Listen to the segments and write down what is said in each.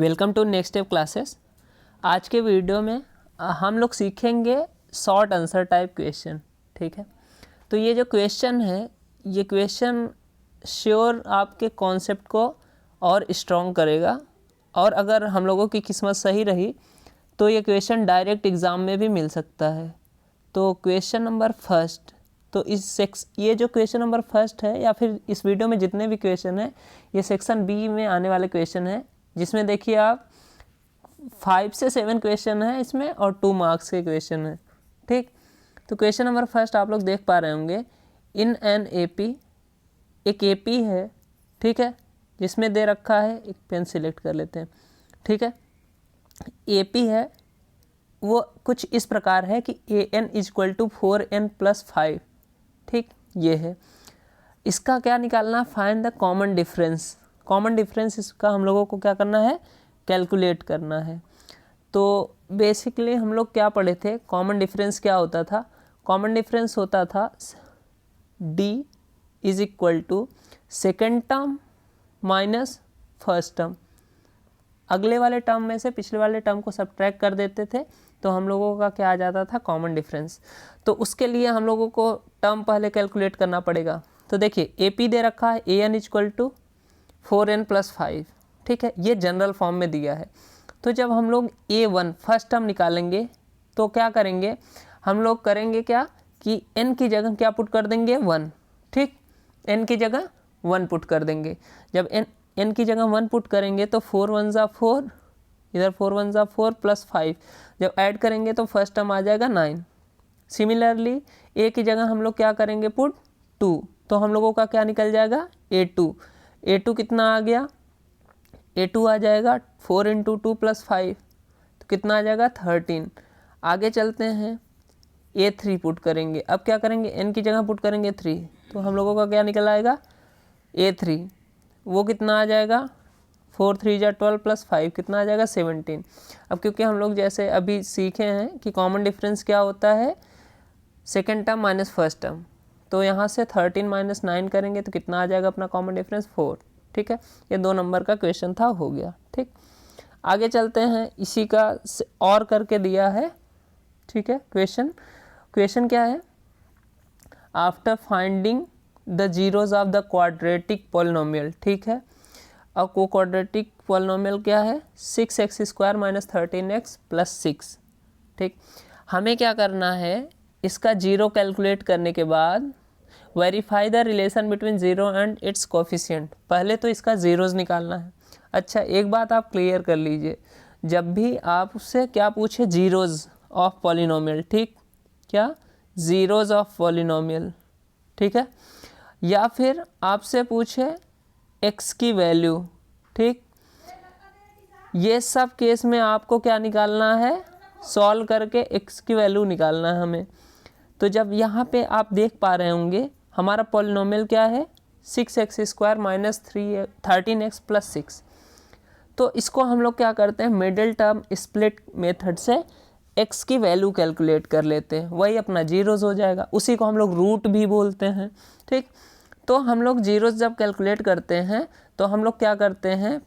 Welcome to next step classes. आज के video में हम लोग सीखेंगे शॉर्ट आंसर टाइप क्वेश्चन। ठीक है, तो ये जो क्वेश्चन है, ये क्वेश्चन श्योर आपके कॉन्सेप्ट को और स्ट्रॉन्ग करेगा, और अगर हम लोगों की किस्मत सही रही तो ये क्वेश्चन डायरेक्ट एग्ज़ाम में भी मिल सकता है। तो क्वेश्चन नंबर फर्स्ट, तो ये जो क्वेश्चन नंबर फर्स्ट है, या फिर इस वीडियो में जितने भी क्वेश्चन हैं, ये सेक्शन बी में आने वाले क्वेश्चन है, जिसमें देखिए आप 5 से 7 क्वेश्चन है इसमें और 2 मार्क्स के क्वेश्चन है। ठीक, तो क्वेश्चन नंबर फर्स्ट आप लोग देख पा रहे होंगे, इन एन एपी, एक एपी है, ठीक है, जिसमें दे रखा है, एक पेन सिलेक्ट कर लेते हैं। ठीक है, एपी है वो कुछ इस प्रकार है कि an इक्वल टू 4n+5। ठीक, ये है, इसका क्या निकालना, find the common difference. Common difference इसका हम लोगों को क्या करना है, कैलकुलेट करना है। तो बेसिकली हम लोग क्या पढ़े थे, कॉमन डिफरेंस क्या होता था, कॉमन डिफरेंस होता था d is equal to second term minus first term. अगले वाले टर्म में से पिछले वाले टर्म को सब्ट्रैक्ट कर देते थे, तो हम लोगों का क्या आ जाता था, कॉमन डिफरेंस। तो उसके लिए हम लोगों को टर्म पहले कैलकुलेट करना पड़ेगा। तो देखिए ए पी दे रखा है, an इक्वल टू 4n+5। ठीक है, ये जनरल फॉर्म में दिया है। तो जब हम लोग a1 फर्स्ट टर्म निकालेंगे तो क्या करेंगे, हम लोग करेंगे क्या कि n की जगह क्या पुट कर देंगे, 1। ठीक, n की जगह 1 पुट कर देंगे। जब n की जगह 1 पुट करेंगे तो 4 1 ज़ा 4, इधर 4 1 ज़ा 4 प्लस 5, जब ऐड करेंगे तो फर्स्ट टर्म आ जाएगा 9। सिमिलरली a की जगह हम लोग क्या करेंगे, पुट 2, तो हम लोगों का क्या निकल जाएगा, a2 कितना आ गया, a2 आ जाएगा 4 × 2 + 5, तो कितना आ जाएगा 13। आगे चलते हैं, a3 पुट करेंगे। अब क्या करेंगे, n की जगह पुट करेंगे 3, तो हम लोगों का क्या निकल आएगा, a3, वो कितना आ जाएगा, 4 3 = 12 + 5 कितना आ जाएगा, 17। अब क्योंकि हम लोग जैसे अभी सीखे हैं कि कॉमन डिफरेंस क्या होता है, second term minus first term, तो यहाँ से 13 - 9 करेंगे तो कितना आ जाएगा अपना कॉमन डिफरेंस, 4। ठीक है, ये 2 नंबर का क्वेश्चन था, हो गया। ठीक, आगे चलते हैं, इसी का और करके दिया है। ठीक है, क्वेश्चन क्या है, after finding the zeros of the quadratic polynomial. ठीक है, अब को क्वाड्रेटिक पॉलिनोमियल क्या है, 6x² - 13x + 6। ठीक, हमें क्या करना है, इसका जीरो कैलकुलेट करने के बाद verify the relation between zero and it's coefficient. पहले तो इसका जीरोज निकालना है। अच्छा, एक बात आप क्लियर कर लीजिए, जब भी आप उससे क्या पूछे, जीरोज ऑफ पॉलिनोमियल, ठीक, क्या, जीरोज ऑफ पॉलिनोमियल, ठीक है, या फिर आपसे पूछे x की वैल्यू, ठीक, ये सब केस में आपको क्या निकालना है, सॉल्व करके x की वैल्यू निकालना है हमें। तो जब यहाँ पे आप देख पा रहे होंगे, हमारा पॉलिनोमियल क्या है, 6x² - 13x + 6। तो इसको हम लोग क्या करते हैं, मिडिल टर्म स्प्लिट मेथड से x की वैल्यू कैलकुलेट कर लेते हैं, वही अपना जीरोज हो जाएगा। उसी को हम लोग रूट भी बोलते हैं। ठीक, तो हम लोग जीरोज जब कैलकुलेट करते हैं तो हम लोग क्या करते हैं,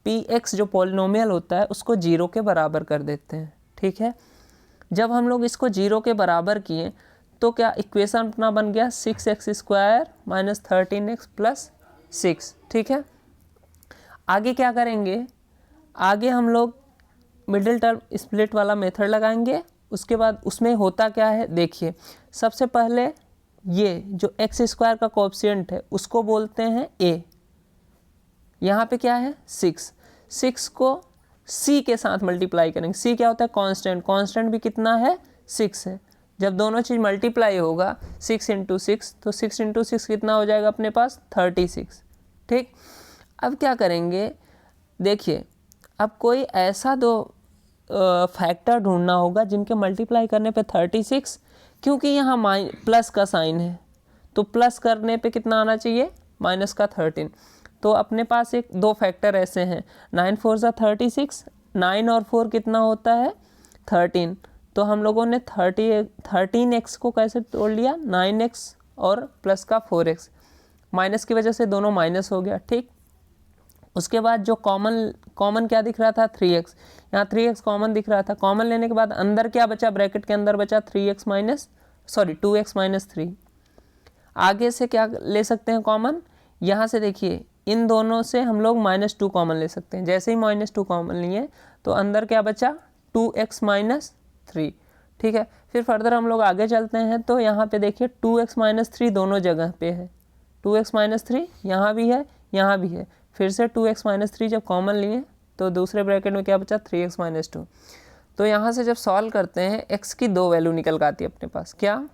px जो पॉलिनोमियल होता है उसको 0 के बराबर कर देते हैं। ठीक है, जब हम लोग इसको 0 के बराबर किए तो क्या इक्वेशन अपना बन गया, 6x² - 13x + 6। ठीक है, आगे क्या करेंगे, आगे हम लोग मिडिल टर्म स्प्लिट वाला मेथड लगाएंगे। उसके बाद उसमें होता क्या है, देखिए, सबसे पहले ये जो x² का कोएफिशिएंट है उसको बोलते हैं a। यहाँ पे क्या है, 6 को c के साथ मल्टीप्लाई करेंगे। c क्या होता है, कांस्टेंट, कांस्टेंट भी कितना है, 6 है। जब दोनों चीज़ मल्टीप्लाई होगा 6 × 6, तो 6 × 6 कितना हो जाएगा अपने पास, 36। ठीक, अब क्या करेंगे, देखिए, अब कोई ऐसा दो फैक्टर ढूंढना होगा जिनके मल्टीप्लाई करने पे 36, क्योंकि यहाँ प्लस का साइन है, तो प्लस करने पे कितना आना चाहिए, माइनस का 13। तो अपने पास एक दो फैक्टर ऐसे हैं, 9 4 ज़ा 36, 9 और 4 कितना होता है, 13। तो हम लोगों ने 13x को कैसे तोड़ लिया, 9x और प्लस का 4x, माइनस की वजह से दोनों माइनस हो गया। ठीक, उसके बाद जो कॉमन क्या दिख रहा था 3x, यहाँ 3x कॉमन दिख रहा था। कॉमन लेने के बाद अंदर क्या बचा, ब्रैकेट के अंदर बचा 2x माइनस 3। आगे से क्या ले सकते हैं कॉमन, यहाँ से देखिए इन दोनों से हम लोग -2 कॉमन ले सकते हैं। जैसे ही -2 कॉमन लिए तो अंदर क्या बचा 2x माइनस 3। ठीक है, फिर फर्दर हम लोग आगे चलते हैं तो यहाँ पे देखिए 2x माइनस 3 दोनों जगह पे है। 2x माइनस 3 यहाँ भी है, यहाँ भी है। फिर से 2x माइनस 3 जब कॉमन लिए तो दूसरे ब्रैकेट में क्या बचा 3x माइनस 2। तो यहाँ से जब सॉल्व करते हैं x की 2 वैल्यू निकल कर आती है अपने पास। क्या,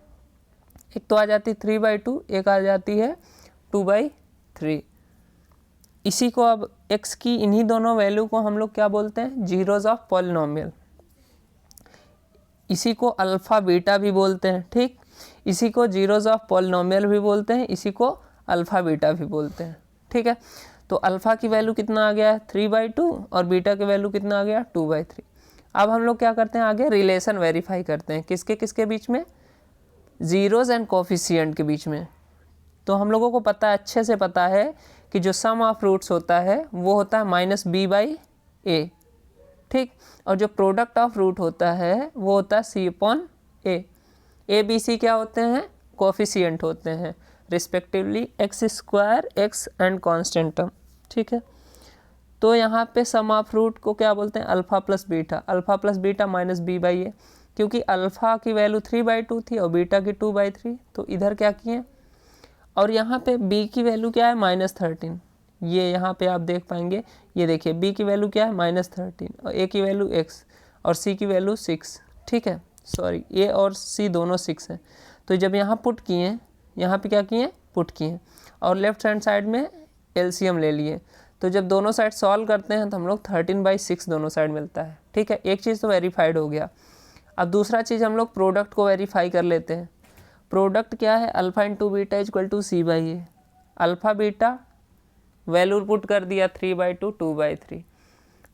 एक तो आ जाती है 3/2, एक आ जाती है 2/3। इसी को अब x की इन्हीं दोनों वैल्यू को हम लोग क्या बोलते हैं, जीरोज ऑफ पॉलिनोमियल। इसी को अल्फ़ा बीटा भी बोलते हैं। ठीक, इसी को जीरोज ऑफ पॉलिनोमियल भी बोलते हैं, इसी को अल्फ़ा बीटा भी बोलते हैं। ठीक है, तो अल्फ़ा की वैल्यू कितना आ गया है 3/2 और बीटा की वैल्यू कितना आ गया 2/3। अब हम लोग क्या करते हैं, आगे रिलेशन वेरीफाई करते हैं किसके किसके बीच में, ज़ीरोज़ एंड कोफिशिएंट के बीच में। तो हम लोगों को पता है, अच्छे से पता है कि जो सम ऑफ रूट्स होता है वो होता है -b/a। ठीक, और जो प्रोडक्ट ऑफ रूट होता है वो होता है c/a। a b c क्या होते हैं, कोफिशिएंट होते हैं respectively x² x and constant term. ठीक है, तो यहाँ पे सम ऑफ रूट को क्या बोलते हैं, अल्फ़ा प्लस बीटा -b/a, क्योंकि अल्फ़ा की वैल्यू 3/2 थी और बीटा की 2/3। तो इधर क्या किए, और यहाँ पे b की वैल्यू क्या है -13। ये यहाँ पे आप देख पाएंगे, ये देखिए b की वैल्यू क्या है -13 और a की वैल्यू x और c की वैल्यू 6। ठीक है, सॉरी a और c दोनों 6 हैं। तो जब यहाँ पुट किए, यहाँ पे क्या किए, पुट किए और लेफ्ट हैंड साइड में एलसीएम ले लिए। तो जब दोनों साइड सॉल्व करते हैं तो हम लोग 13/6 दोनों साइड मिलता है। ठीक है, एक चीज़ तो वेरीफाइड हो गया। अब दूसरा चीज़ हम लोग प्रोडक्ट को वेरीफाई कर लेते हैं। प्रोडक्ट क्या है, alpha into beta equal to c/a। Alpha beta value put कर दिया 3/2 2/3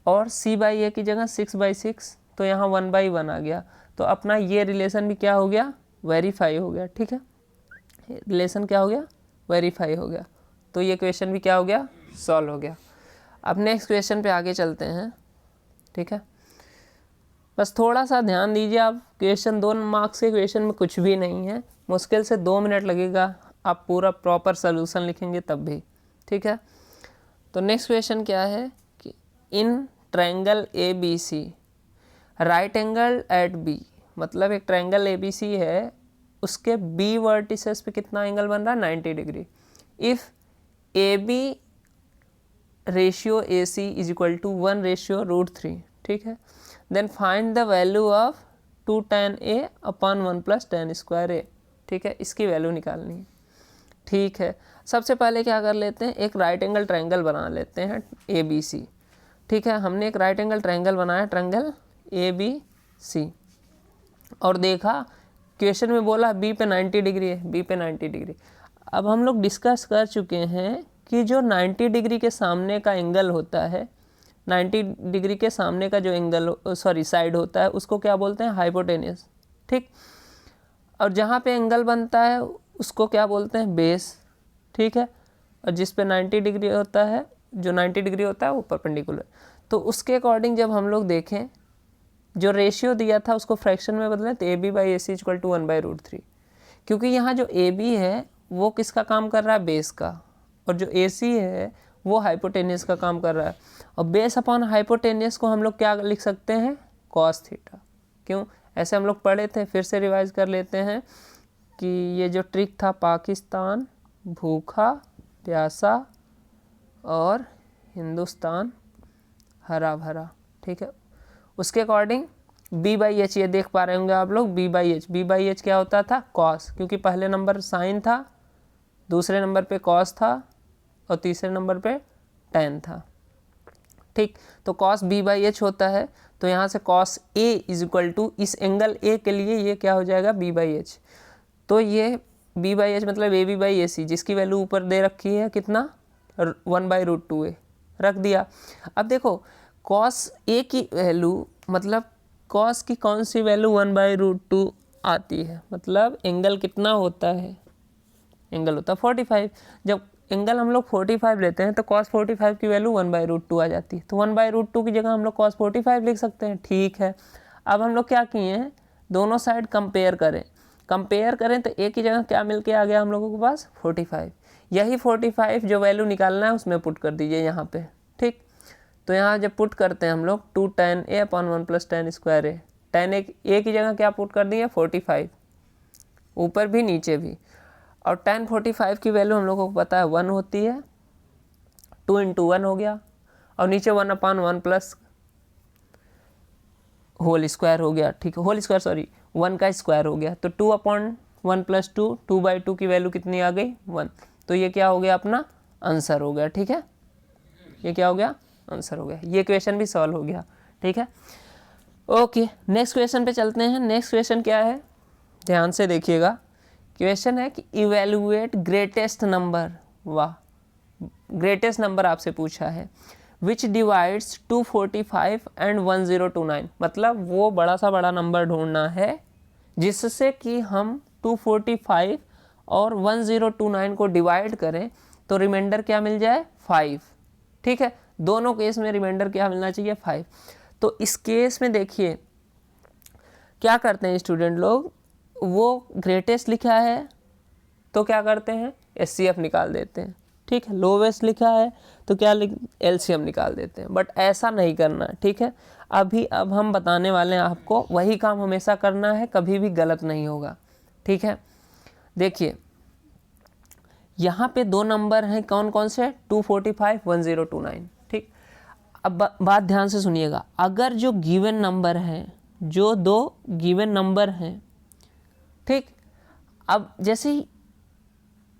और c/a की जगह 6/6, तो यहाँ 1/1 आ गया। तो अपना ये रिलेशन भी क्या हो गया, वेरीफाई हो गया। ठीक है, रिलेशन क्या हो गया, वेरीफाई हो गया। तो ये क्वेश्चन भी क्या हो गया, सॉल्व हो गया। अब नेक्स्ट क्वेश्चन पे आगे चलते हैं। ठीक है, बस थोड़ा सा ध्यान दीजिए आप, क्वेश्चन 2 मार्क्स के क्वेश्चन में कुछ भी नहीं है, मुश्किल से 2 मिनट लगेगा, आप पूरा प्रॉपर सोल्यूशन लिखेंगे तब भी। ठीक है, तो नेक्स्ट क्वेश्चन क्या है कि in triangle ABC right angle at B, मतलब एक ट्रायंगल ABC है, उसके B वर्टिसेस पे कितना एंगल बन रहा है 90 डिग्री। If AB ratio AC is equal to 1/√3। ठीक है, then find the value of 2 tan A upon 1 + tan square A। ठीक है, इसकी वैल्यू निकालनी है। ठीक है, सबसे पहले क्या कर लेते हैं, एक राइट एंगल ट्रायंगल बना लेते हैं ABC। ठीक है, हमने एक राइट एंगल ट्रायंगल बनाया, ट्रायंगल ABC, और देखा क्वेश्चन में बोला B पे 90 डिग्री है, B पे 90 डिग्री। अब हम लोग डिस्कस कर चुके हैं कि जो 90 डिग्री के सामने का एंगल होता है, 90 डिग्री के सामने का जो एंगल साइड होता है उसको क्या बोलते हैं, हाइपोटेन्यूस। ठीक, और जहाँ पे एंगल बनता है उसको क्या बोलते हैं, बेस। ठीक है, और जिस पे 90 डिग्री होता है, जो 90 डिग्री होता है वो परपेंडिकुलर। तो उसके अकॉर्डिंग जब हम लोग देखें, जो रेशियो दिया था उसको फ्रैक्शन में बदलें तो AB/AC इक्वल टू 1/√3, क्योंकि यहाँ जो AB है वो किसका काम कर रहा है, बेस का, और जो AC है वो हाइपोटेन्यूस का काम कर रहा है। और बेस अपॉन हाइपोटेन्यूस को हम लोग क्या लिख सकते हैं, cos थीटा। क्यों, ऐसे हम लोग पढ़े थे, फिर से रिवाइज कर लेते हैं कि ये जो ट्रिक था, पाकिस्तान भूखा प्यासा और हिंदुस्तान हरा भरा। ठीक है, उसके अकॉर्डिंग B/H, ये देख पा रहे होंगे आप लोग, B/H क्या होता था, cos, क्योंकि पहले नंबर साइन था, दूसरे नंबर पे cos था और तीसरे नंबर पे tan था। ठीक, तो cos B/H होता है, तो यहाँ से cos A is equal to, इस एंगल A के लिए ये क्या हो जाएगा, B/H। तो ये B/H मतलब AB/AC, जिसकी वैल्यू ऊपर दे रखी है कितना, 1/√2A रख दिया। अब देखो cos A की वैल्यू, मतलब cos की कौन सी वैल्यू 1/√2 आती है, मतलब एंगल कितना होता है, एंगल होता है 45। जब एंगल हम लोग 45 लेते हैं तो cos 45 की वैल्यू 1/√2 आ जाती है। तो 1/√2 की जगह हम लोग cos 45 लिख सकते हैं। ठीक है, अब हम लोग क्या किए हैं, दोनों साइड कंपेयर करें तो एक ही जगह क्या मिल के आ गया हम लोगों के पास 45। यही 45 जो वैल्यू निकालना है उसमें पुट कर दीजिए यहाँ पे। ठीक, तो यहाँ जब पुट करते हैं हम लोग 2 tan a/1 + tan square a, tan a की जगह क्या पुट कर दिए 45, ऊपर भी नीचे भी, और tan 45 की वैल्यू हम लोगों को पता है 1 होती है, 2 × 1 हो गया, और नीचे 1/1 प्लस होल स्क्वायर हो गया। ठीक है, होल स्क्वायर सॉरी 1 का स्क्वायर हो गया, तो 2/1 + 2, 2/2 की वैल्यू कितनी आ गई 1। तो ये क्या हो गया अपना आंसर हो गया। ठीक है, ये क्या हो गया आंसर हो गया। ये क्वेश्चन भी सॉल्व हो गया। ठीक है, ओके नेक्स्ट क्वेश्चन पे चलते हैं। नेक्स्ट क्वेश्चन क्या है, ध्यान से देखिएगा। क्वेश्चन है कि इवेल्युएट ग्रेटेस्ट नंबर, वाह, ग्रेटेस्ट नंबर आपसे पूछा है, विच डिवाइड्स 245 एंड 1029। मतलब वो बड़ा सा बड़ा नंबर ढूंढना है जिससे कि हम 245 और 1029 को डिवाइड करें तो रिमाइंडर क्या मिल जाए 5। ठीक है, दोनों केस में रिमाइंडर क्या मिलना चाहिए 5। तो इस केस में देखिए क्या करते हैं स्टूडेंट लोग, वो ग्रेटेस्ट लिखा है तो क्या करते हैं एचसीएफ निकाल देते हैं। ठीक है, लोवेस्ट लिखा है तो क्या एलसीएम निकाल देते हैं, बट ऐसा नहीं करना। ठीक है, अब हम बताने वाले हैं आपको, वही काम हमेशा करना है, कभी भी गलत नहीं होगा। ठीक है, देखिए यहाँ पे दो नंबर हैं, कौन कौन से 245 1029। ठीक, अब बात ध्यान से सुनिएगा, अगर जो गिवन नंबर है, जो दो गिवन नंबर हैं, ठीक, अब जैसे ही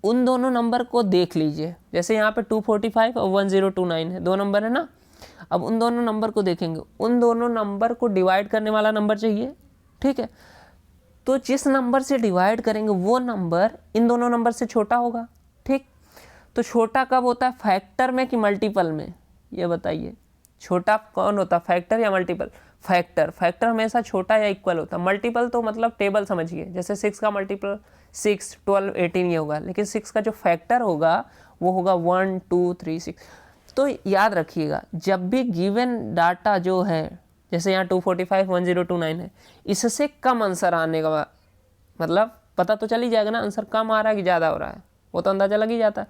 उन दोनों नंबर को देख लीजिए, जैसे यहाँ पे 245 और 1029 है, दो नंबर है ना। अब उन दोनों नंबर को देखेंगे, उन दोनों नंबर को डिवाइड करने वाला नंबर चाहिए। ठीक है, तो जिस नंबर से डिवाइड करेंगे वो नंबर इन दोनों नंबर से छोटा होगा। ठीक, तो छोटा कब होता है, फैक्टर में कि मल्टीपल में, ये बताइए। छोटा कौन होता है, फैक्टर या मल्टीपल? फैक्टर हमेशा छोटा या इक्वल होता है। मल्टीपल तो मतलब टेबल समझिए, जैसे 6 का मल्टीपल 6, 12, 18 ये होगा, लेकिन 6 का जो फैक्टर होगा वो होगा 1, 2, 3, 6। तो याद रखिएगा, जब भी गिवन डाटा जो है, जैसे यहाँ 245 1029 है, इससे कम आंसर आने का मतलब पता तो चल ही जाएगा ना, आंसर कम आ रहा है कि ज़्यादा हो रहा है, वो तो अंदाज़ा लग ही जाता है।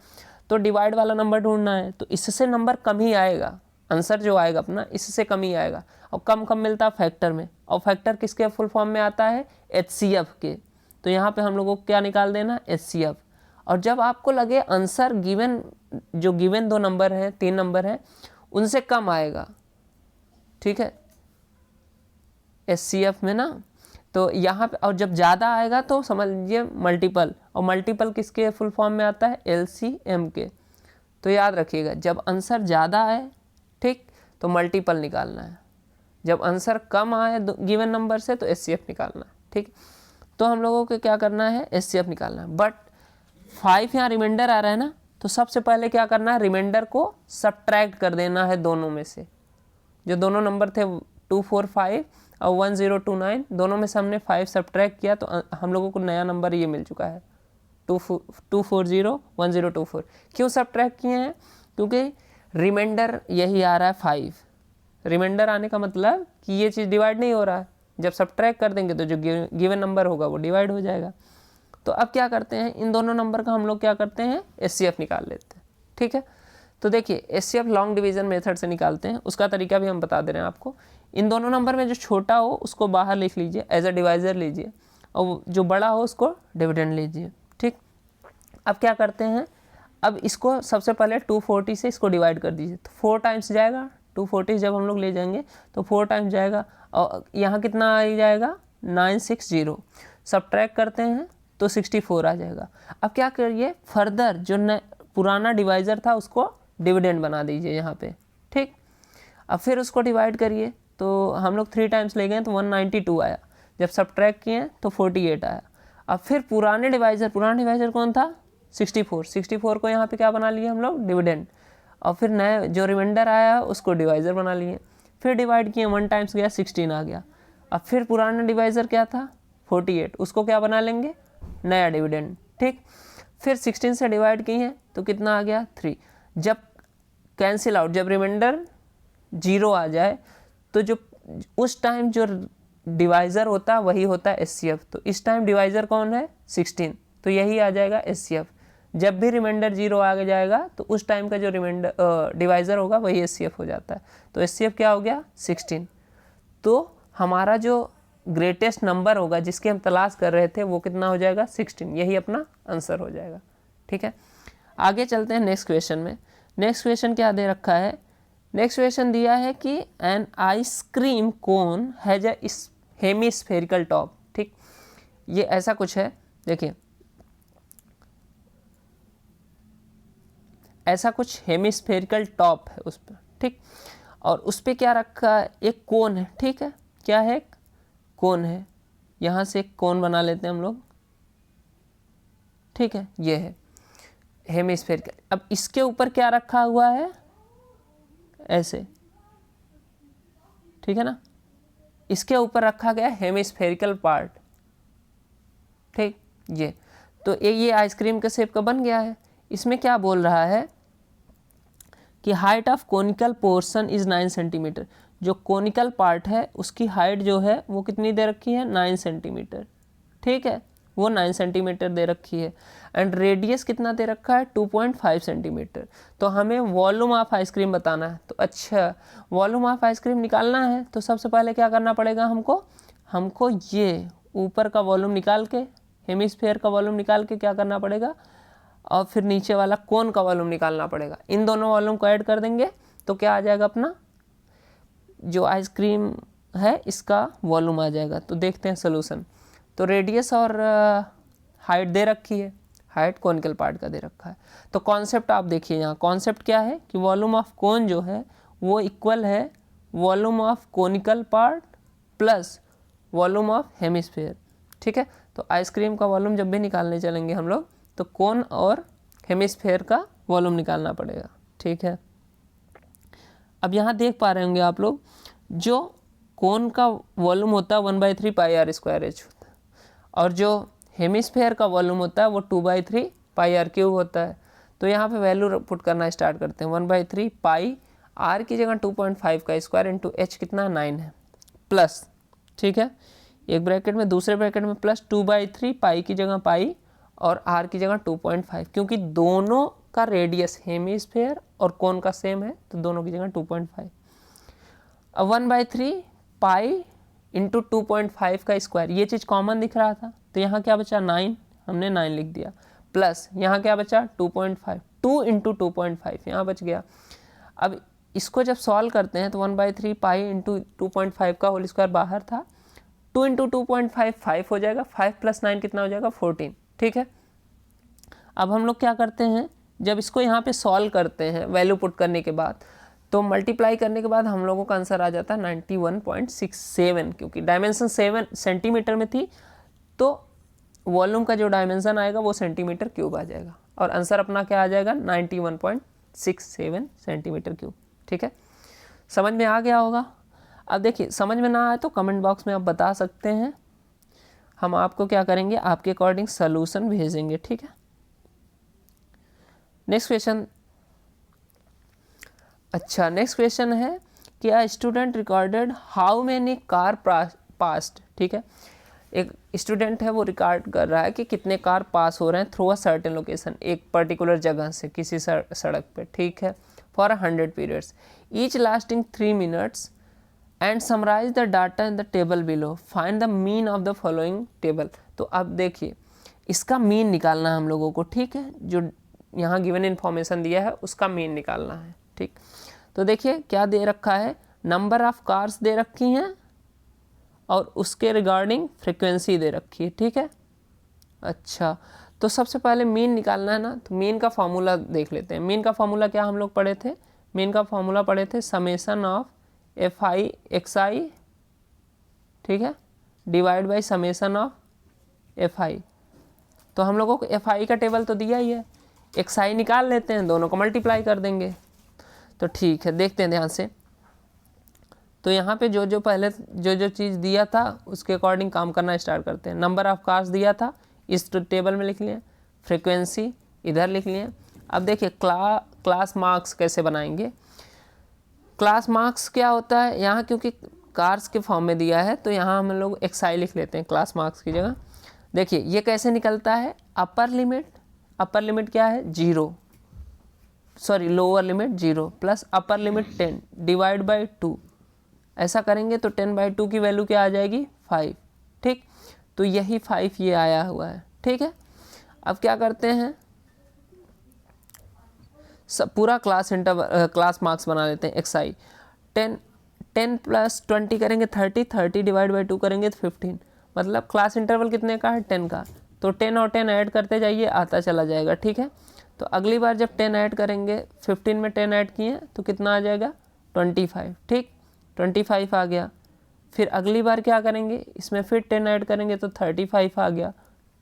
तो डिवाइड वाला नंबर ढूंढना है, तो इससे नंबर कम ही आएगा, आंसर जो आएगा अपना इससे कम ही आएगा। और कम कम मिलता है फैक्टर में, और फैक्टर किसके फुल फॉर्म में आता है, एचसीएफ के। तो यहाँ पे हम लोगों को क्या निकाल देना, एचसीएफ। और जब आपको लगे आंसर गिवन, जो गिवन दो नंबर हैं, 3 नंबर हैं, उनसे कम आएगा, ठीक है, एचसीएफ में ना, तो यहाँ पे, और जब ज़्यादा आएगा तो समझ लीजिए मल्टीपल, और मल्टीपल किसके फुल फॉर्म में आता है, एलसीएम के। तो याद रखिएगा, जब आंसर ज़्यादा आए, ठीक, तो मल्टीपल निकालना है, जब आंसर कम आए गिवन नंबर से तो एचसीएफ निकालना है। ठीक, तो हम लोगों को क्या करना है, एचसीएफ निकालना है। बट 5 यहाँ रिमाइंडर आ रहा है ना, तो सबसे पहले क्या करना है, रिमाइंडर को सब्ट्रैक्ट कर देना है दोनों में से। जो दोनों नंबर थे 245 और 1029, दोनों में से हमने 5 सब्ट्रैक्ट किया, तो हम लोगों को नया नंबर ये मिल चुका है 240 1024। क्यों सब्ट्रैक्ट किए हैं, क्योंकि रिमाइंडर यही आ रहा है 5। रिमाइंडर आने का मतलब कि ये चीज़ डिवाइड नहीं हो रहा है, जब सब्ट्रैक्ट कर देंगे तो जो गिवन नंबर होगा वो डिवाइड हो जाएगा। तो अब क्या करते हैं, इन दोनों नंबर का हम लोग क्या करते हैं, एचसीएफ निकाल लेते हैं। ठीक है, तो देखिए एचसीएफ लॉन्ग डिवीजन मेथड से निकालते हैं, उसका तरीका भी हम बता दे रहे हैं आपको। इन दोनों नंबर में जो छोटा हो उसको बाहर लिख लीजिए, एज अ डिवाइजर लीजिए, और जो बड़ा हो उसको डिविडेंड लीजिए। ठीक, अब क्या करते हैं, अब इसको सबसे पहले 240 से इसको डिवाइड कर दीजिए, तो 4 टाइम्स जाएगा। 240 जब हम लोग ले जाएंगे तो 4 टाइम्स जाएगा, और यहाँ कितना आ जाएगा 960। सब्ट्रैक्ट करते हैं तो 64 आ जाएगा। अब क्या करिए, फर्दर जो पुराना डिवाइजर था उसको डिविडेंड बना दीजिए यहाँ पे। ठीक, अब फिर उसको डिवाइड करिए, तो हम लोग 3 टाइम्स ले गए तो 192 आया, जब सब्ट्रैक्ट किए तो 48 आया। अब फिर पुराना डिवाइजर कौन था, 64 को यहाँ पे क्या बना लिए हम लोग, डिविडेंड। और फिर नए जो रिमाइंडर आया उसको डिवाइजर बना लिए, फिर डिवाइड किए, 1 टाइम्स गया 16 आ गया। अब फिर पुराना डिवाइजर क्या था 48, उसको क्या बना लेंगे, नया डिविडेंड। ठीक, फिर 16 से डिवाइड की हैं तो कितना आ गया 3। जब कैंसिल आउट, जब रिमाइंडर 0 आ जाए तो जो उस टाइम जो डिवाइज़र होता है वही होता है HCF। तो इस टाइम डिवाइज़र कौन है 16, तो यही आ जाएगा HCF। जब भी रिमाइंडर 0 आगे जाएगा तो उस टाइम का जो रिमाइंडर डिवाइज़र होगा वही HCF हो जाता है। तो HCF क्या हो गया 16। तो हमारा जो ग्रेटेस्ट नंबर होगा जिसकी हम तलाश कर रहे थे वो कितना हो जाएगा 16, यही अपना आंसर हो जाएगा। ठीक है, आगे चलते हैं नेक्स्ट क्वेश्चन में। नेक्स्ट क्वेश्चन क्या दे रखा है, नेक्स्ट क्वेश्चन दिया है कि an ice cream cone has a hemispherical top. ठीक, ये ऐसा कुछ है, देखिए ऐसा कुछ हेमिस्फेरिकल टॉप है उस पर। ठीक, और उस पर क्या रखा है, एक कोन है। ठीक है, क्या है, कोन है। यहाँ से एक कोन बना लेते हैं हम लोग। ठीक है, ये है हेमिस्फेरिकल। अब इसके ऊपर क्या रखा हुआ है, ऐसे, ठीक है ना, इसके ऊपर रखा गया हेमिस्फेरिकल पार्ट। ठीक, ये तो ये आइसक्रीम के शेप का बन गया है। इसमें क्या बोल रहा है कि height of conical portion is 9 centimetre. जो कोनिकल पार्ट है उसकी हाइट जो है वो कितनी दे रखी है 9 सेंटीमीटर। ठीक है, वो 9 सेंटीमीटर दे रखी है। एंड रेडियस कितना दे रखा है 2.5 सेंटीमीटर। तो हमें वॉल्यूम ऑफ आइसक्रीम बताना है। तो अच्छा, वॉल्यूम ऑफ आइसक्रीम निकालना है तो सबसे पहले क्या करना पड़ेगा हमको ये ऊपर का वॉल्यूम निकाल के, हेमिस्फीयर का वॉल्यूम निकाल के क्या करना पड़ेगा, और फिर नीचे वाला कोन का वॉल्यूम निकालना पड़ेगा। इन दोनों वॉल्यूम को ऐड कर देंगे तो क्या आ जाएगा, अपना जो आइसक्रीम है इसका वॉल्यूम आ जाएगा। तो देखते हैं सोल्यूशन। तो रेडियस और हाइट दे रखी है, हाइट कोनिकल पार्ट का दे रखा है। तो कॉन्सेप्ट आप देखिए, यहाँ कॉन्सेप्ट क्या है कि वॉल्यूम ऑफ कोन जो है वो इक्वल है volume of conical part plus volume of hemisphere. ठीक है, तो आइसक्रीम का वॉल्यूम जब भी निकालने चलेंगे हम लोग तो कोन और हेमिस्फीयर का वॉल्यूम निकालना पड़ेगा। ठीक है, अब यहाँ देख पा रहे होंगे आप लोग, जो कोन का वॉल्यूम होता है 1/3 पाई आर स्क्वायर एच होता है, और जो हेमिस्फीयर का वॉल्यूम होता है वो 2/3 पाई आर क्यूब होता है। तो यहाँ पे वैल्यू पुट करना स्टार्ट करते हैं। 1/3 पाई आर की जगह 2.5 का स्क्वायर इंटू एच कितना 9 है, प्लस, ठीक है, एक ब्रैकेट में, दूसरे ब्रैकेट में प्लस 2/3 पाई की जगह पाई और आर की जगह 2.5, क्योंकि दोनों का रेडियस हेमिस्फीयर और कोन का सेम है तो दोनों की जगह 2.5। अब 1/3 पाई इंटू 2.5 का स्क्वायर, ये चीज़ कॉमन दिख रहा था तो यहाँ क्या बचा 9, हमने 9 लिख दिया, प्लस यहाँ क्या बचा 2.5, 2 इंटू 2.5 यहाँ बच गया। अब इसको जब सॉल्व करते हैं तो 1/3 पाई इंटू 2.5 का होल स्क्वायर बाहर था, 2 इंटू 2.5 5 हो जाएगा, 5 + 9 कितना हो जाएगा 14। ठीक है, अब हम लोग क्या करते हैं, जब इसको यहाँ पे सॉल्व करते हैं वैल्यू पुट करने के बाद, तो मल्टीप्लाई करने के बाद हम लोगों का आंसर आ जाता है 91.67, क्योंकि डायमेंशन 7 सेंटीमीटर में थी तो वॉल्यूम का जो डायमेंशन आएगा वो सेंटीमीटर क्यूब आ जाएगा, और आंसर अपना क्या आ जाएगा 91.67 सेंटीमीटर क्यूब। ठीक है, समझ में आ गया होगा। अब देखिए, समझ में ना आए तो कमेंट बॉक्स में आप बता सकते हैं, हम आपको क्या करेंगे, आपके अकॉर्डिंग सॉल्यूशन भेजेंगे। ठीक है, नेक्स्ट क्वेश्चन। अच्छा, नेक्स्ट क्वेश्चन है कि a student recorded how many car passed. ठीक है, एक स्टूडेंट है वो रिकॉर्ड कर रहा है कि कितने कार पास हो रहे हैं थ्रू अ सर्टेन लोकेशन, एक पर्टिकुलर जगह से किसी सड़क पे। ठीक है, for 100 periods each lasting 3 minutes and summarise the data in the table below, find the mean of the following table. तो अब देखिए, इसका मीन निकालना है हम लोगों को। ठीक है, जो यहाँ गिवन इन्फॉर्मेशन दिया है उसका मीन निकालना है। ठीक, तो देखिए क्या दे रखा है, नंबर ऑफ कार्स दे रखी हैं और उसके रिगार्डिंग फ्रीक्वेंसी दे रखी है। ठीक है, अच्छा, तो सबसे पहले मीन निकालना है ना, तो मीन का फॉर्मूला देख लेते हैं। मीन का फॉर्मूला क्या हम लोग पढ़े थे, मीन का फॉर्मूला पढ़े थे समेशन ऑफ FI XI, ठीक है, divide by summation of FI। तो हम लोगों को FI का टेबल तो दिया ही है, XI निकाल लेते हैं, दोनों को मल्टीप्लाई कर देंगे। तो ठीक है, देखते हैं ध्यान से। तो यहाँ पे जो पहले जो चीज़ दिया था उसके अकॉर्डिंग काम करना स्टार्ट करते हैं। नंबर ऑफ कार्स दिया था, इस टेबल में लिख लिए, फ्रीक्वेंसी इधर लिख लिए। अब देखिए क्लास मार्क्स कैसे बनाएंगे। क्लास मार्क्स क्या होता है, यहाँ क्योंकि कार्स के फॉर्म में दिया है तो यहाँ हम लोग xi लिख लेते हैं क्लास मार्क्स की जगह। देखिए ये कैसे निकलता है, अपर लिमिट क्या है 0, sorry lower limit 0 plus upper limit 10 divide by 2। ऐसा करेंगे तो 10/2 की वैल्यू क्या आ जाएगी 5। ठीक, तो यही 5 ये आया हुआ है। ठीक है, अब क्या करते हैं, सब पूरा क्लास मार्क्स बना लेते हैं। xi 10 प्लस 20 करेंगे 30 डिवाइड बाई 2 करेंगे तो 15, मतलब क्लास इंटरवल कितने का है 10 का। तो 10 और 10 ऐड करते जाइए, आता चला जाएगा। ठीक है, तो अगली बार जब 10 ऐड करेंगे 15 में 10 ऐड किए तो कितना आ जाएगा 25। ठीक, 25 आ गया। फिर अगली बार क्या करेंगे, इसमें फिर 10 ऐड करेंगे तो 35 आ गया।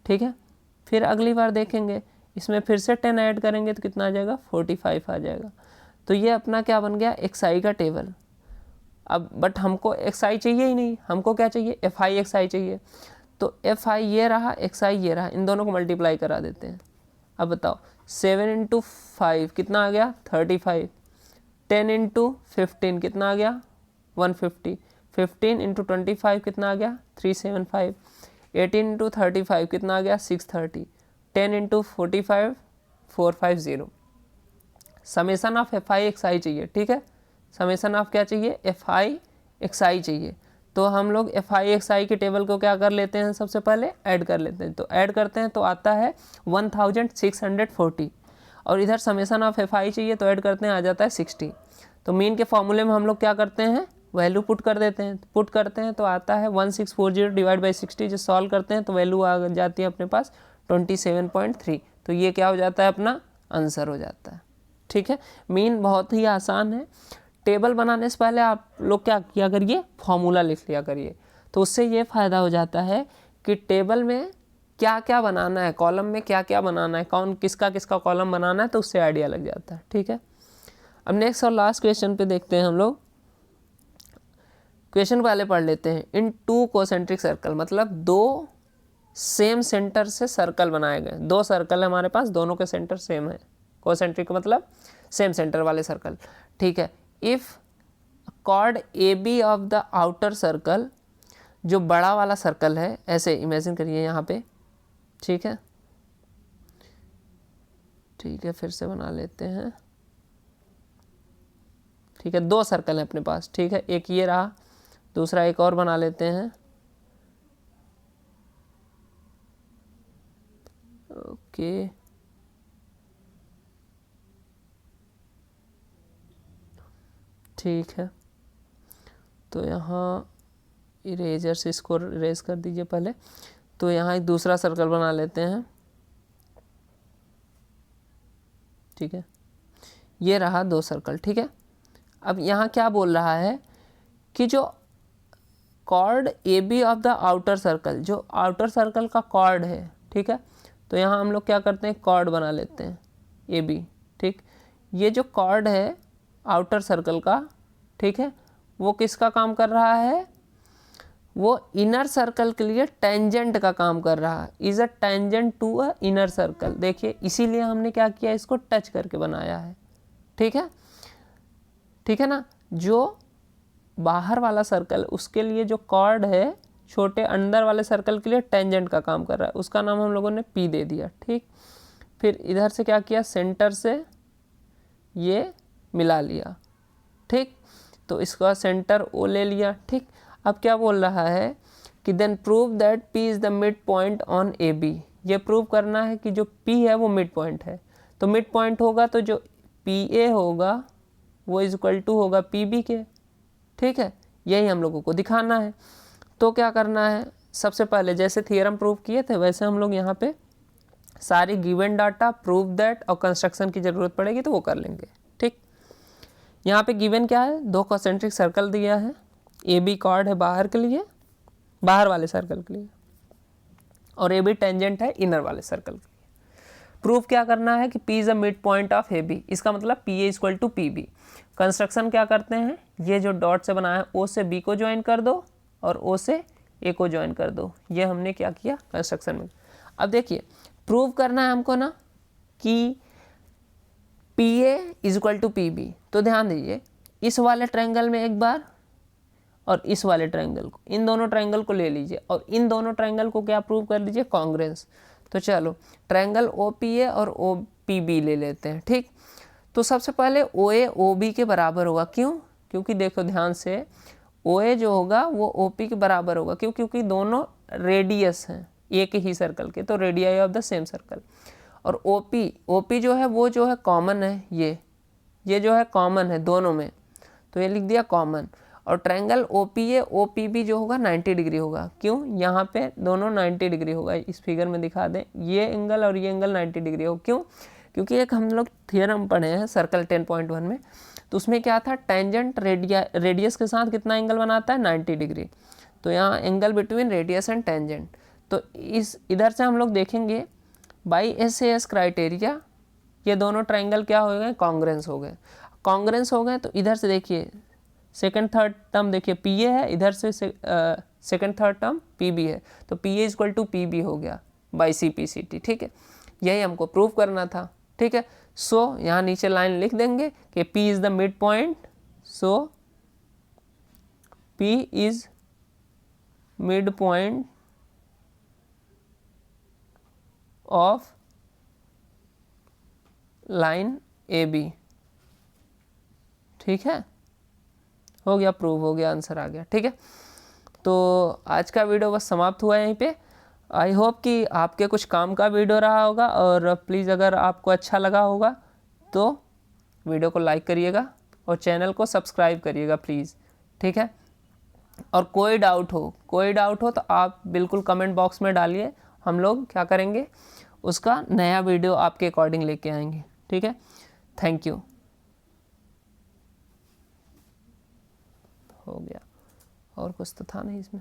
ठीक है, फिर अगली बार देखेंगे इसमें फिर से 10 ऐड करेंगे तो कितना आ जाएगा 45 आ जाएगा। तो ये अपना क्या बन गया xi का टेबल। अब बट हमको xi चाहिए ही नहीं, हमको क्या चाहिए fi xi चाहिए। तो fi ये रहा, xi ये रहा, इन दोनों को मल्टीप्लाई करा देते हैं। अब बताओ 7 × 5 कितना आ गया 35, 10 × 15 कितना आ गया 150, 15 × 25 कितना आ गया 375, 18 × 35 कितना आ गया 630, 10 × 45 450। समेसन ऑफ fi xi चाहिए। ठीक है, समेसन ऑफ क्या चाहिए fi xi चाहिए। तो हम लोग fi xi के टेबल को क्या कर लेते हैं, सबसे पहले ऐड कर लेते हैं। तो ऐड करते हैं तो आता है 1640, और इधर समेसन ऑफ fi चाहिए तो ऐड करते हैं आ जाता है 60। तो मीन के फॉर्मूले में हम लोग क्या करते हैं, वैल्यू पुट कर देते हैं। पुट करते हैं तो आता है 1640 डिवाइड बाई 60। जो सॉल्व करते हैं तो वैल्यू आ जाती है अपने पास 27.3। तो ये क्या हो जाता है, अपना आंसर हो जाता है। ठीक है, मीन बहुत ही आसान है। टेबल बनाने से पहले आप लोग क्या किया करिए, फॉर्मूला लिख लिया करिए। तो उससे ये फ़ायदा हो जाता है कि टेबल में क्या क्या बनाना है, कॉलम में क्या क्या बनाना है, कौन किसका किसका कॉलम बनाना है, तो उससे आइडिया लग जाता है। ठीक है, अब नेक्स्ट और लास्ट क्वेश्चन पे देखते हैं हम लोग। क्वेश्चन पहले पढ़ लेते हैं। इन 2 कोसेंट्रिक सर्कल, मतलब 2 सेम सेंटर से सर्कल बनाए गए। 2 सर्कल है हमारे पास, दोनों के सेंटर सेम है। कोसेंट्रिक मतलब सेम सेंटर वाले सर्कल। ठीक है, if chord A B of the outer circle, जो बड़ा वाला सर्कल है, ऐसे इमेजिन करिए यहाँ पे। ठीक है, ठीक है, फिर से बना लेते हैं। ठीक है, 2 सर्कल हैं अपने पास। ठीक है, एक ये रहा, दूसरा एक और बना लेते हैं। ओके, ठीक है, तो यहाँ इरेजर से इसको इरेज कर दीजिए पहले। तो यहाँ एक दूसरा सर्कल बना लेते हैं। ठीक है, ये रहा 2 सर्कल। ठीक है, अब यहाँ क्या बोल रहा है कि जो chord A B of the outer circle, जो आउटर सर्कल का कॉर्ड है। ठीक है, तो यहाँ हम लोग क्या करते हैं, कॉर्ड बना लेते हैं ए बी। ठीक, ये जो कॉर्ड है आउटर सर्कल का, ठीक है, वो किसका काम कर रहा है, वो इनर सर्कल के लिए टेंजेंट का काम कर रहा है। Is a tangent to a inner circle. देखिए इसीलिए हमने क्या किया, इसको टच करके बनाया है। ठीक है, ठीक है ना, जो बाहर वाला सर्कल उसके लिए जो कॉर्ड है छोटे अंदर वाले सर्कल के लिए टेंजेंट का काम कर रहा है, उसका नाम हम लोगों ने पी दे दिया। ठीक, फिर इधर से क्या किया, सेंटर से ये मिला लिया। ठीक, तो इसका सेंटर ओ ले लिया। ठीक, अब क्या बोल रहा है कि then prove that P is the mid point on A B. ये प्रूव करना है कि जो पी है वो मिड पॉइंट है। तो मिड पॉइंट होगा तो जो पी ए होगा वो इज इक्वल टू होगा पी बी के। ठीक है, यही हम लोगों को दिखाना है। तो क्या करना है, सबसे पहले जैसे थियरम प्रूव किए थे वैसे हम लोग यहाँ पे सारी गिवन डाटा, प्रूव दैट और कंस्ट्रक्शन की ज़रूरत पड़ेगी तो वो कर लेंगे। ठीक, यहाँ पे गिवन क्या है, 2 कॉन्सेंट्रिक सर्कल दिया है। ए बी कॉर्ड है बाहर के लिए, बाहर वाले सर्कल के लिए, और ए बी टेंजेंट है इनर वाले सर्कल के लिए। प्रूफ क्या करना है कि P is a mid point of A B. इसका मतलब P A equal to P B. Construction क्या करते हैं, ये जो डॉट से बना है ओ से बी को ज्वाइन कर दो और ओ से ए को ज्वाइन कर दो। ये हमने क्या किया कंस्ट्रक्शन में। अब देखिए प्रूव करना है हमको ना कि P A is equal to P B. तो ध्यान दीजिए, इस वाले ट्रायंगल में एक बार और इस वाले ट्रायंगल को, इन दोनों ट्रायंगल को ले लीजिए और इन दोनों ट्रायंगल को क्या प्रूव कर लीजिए, कॉन्ग्रेंस। तो चलो ट्रायंगल ओ पी ए और ओ पी बी ले लेते हैं। ठीक, तो सबसे पहले ओ ए ओ बी के बराबर होगा। क्यों? क्योंकि देखो ध्यान से, ओ ए जो होगा वो ओ पी के बराबर होगा। क्यों? क्योंकि दोनों रेडियस हैं एक ही सर्कल के, तो radii of the same circle. और ओ पी जो है वो जो है कॉमन है, ये जो है कॉमन है दोनों में, तो ये लिख दिया कॉमन। और triangle O P A O P B जो होगा 90 डिग्री होगा। क्यों? यहाँ पे दोनों 90 डिग्री होगा। इस फिगर में दिखा दें, ये एंगल और ये एंगल 90 डिग्री हो। क्यों? क्योंकि एक हम लोग थियरम पढ़े हैं सर्कल 10.1 में, तो उसमें क्या था, टेंजेंट रेडियस के साथ कितना एंगल बनाता है, 90 डिग्री। तो यहाँ angle between radius and tangent. तो इस इधर से हम लोग देखेंगे बाई SAS क्राइटेरिया ये दोनों ट्रायंगल क्या हो गए, कॉन्ग्रेंस हो गए। कॉन्ग्रेंस हो गए तो इधर से देखिए सेकंड थर्ड टर्म देखिए पी ए है, इधर से second third term P B है, तो P A equal to P B हो गया by C P C T. ठीक है, यही हमको प्रूव करना था। ठीक है, सो यहाँ नीचे लाइन लिख देंगे कि P is the mid point, so P is mid point of line A B. ठीक है, हो गया, प्रूव हो गया, आंसर आ गया। ठीक है, तो आज का वीडियो बस समाप्त हुआ है यहीं पे। आई होप कि आपके कुछ काम का वीडियो रहा होगा, और प्लीज़ अगर आपको अच्छा लगा होगा तो वीडियो को लाइक करिएगा और चैनल को सब्सक्राइब करिएगा प्लीज़। ठीक है, और कोई डाउट हो तो आप बिल्कुल कमेंट बॉक्स में डालिए, हम लोग क्या करेंगे, उसका नया वीडियो आपके अकॉर्डिंग लेके आएंगे। ठीक है, थैंक यू। हो गया, और कुछ तो था नहीं इसमें।